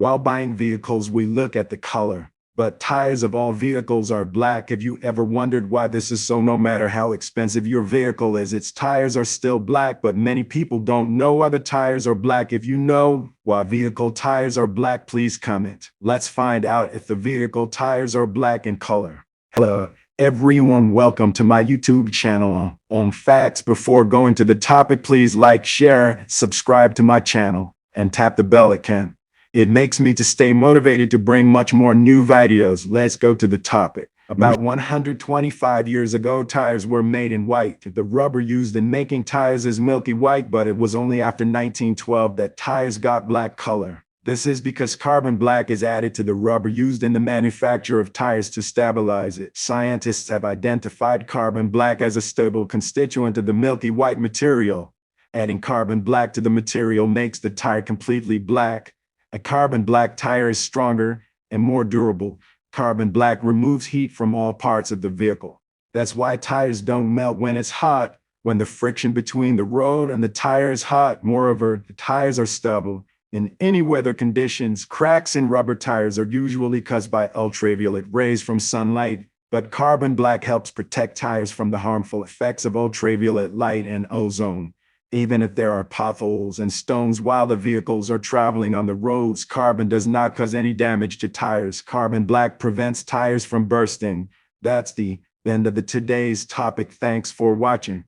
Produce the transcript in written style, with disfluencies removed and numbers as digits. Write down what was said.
While buying vehicles, we look at the color, but tires of all vehicles are black. Have you ever wondered why this is so? No matter how expensive your vehicle is, its tires are still black, but many people don't know why the tires are black. If you know why vehicle tires are black, please comment. Let's find out if the vehicle tires are black in color. Hello, everyone. Welcome to my YouTube channel on facts. Before going to the topic, please like, share, subscribe to my channel, and tap the bell icon. It makes me to stay motivated to bring much more new videos. Let's go to the topic. About 125 years ago, tires were made in white. The rubber used in making tires is milky white, but it was only after 1912 that tires got black color. This is because carbon black is added to the rubber used in the manufacture of tires to stabilize it. Scientists have identified carbon black as a stable constituent of the milky white material. Adding carbon black to the material makes the tire completely black. A carbon black tire is stronger and more durable. Carbon black removes heat from all parts of the vehicle. That's why tires don't melt when it's hot, when the friction between the road and the tire is hot. Moreover, the tires are stable in any weather conditions. Cracks in rubber tires are usually caused by ultraviolet rays from sunlight, but carbon black helps protect tires from the harmful effects of ultraviolet light and ozone. Even if there are potholes and stones while the vehicles are traveling on the roads, carbon does not cause any damage to tires. Carbon black prevents tires from bursting. That's the end of today's topic. Thanks for watching.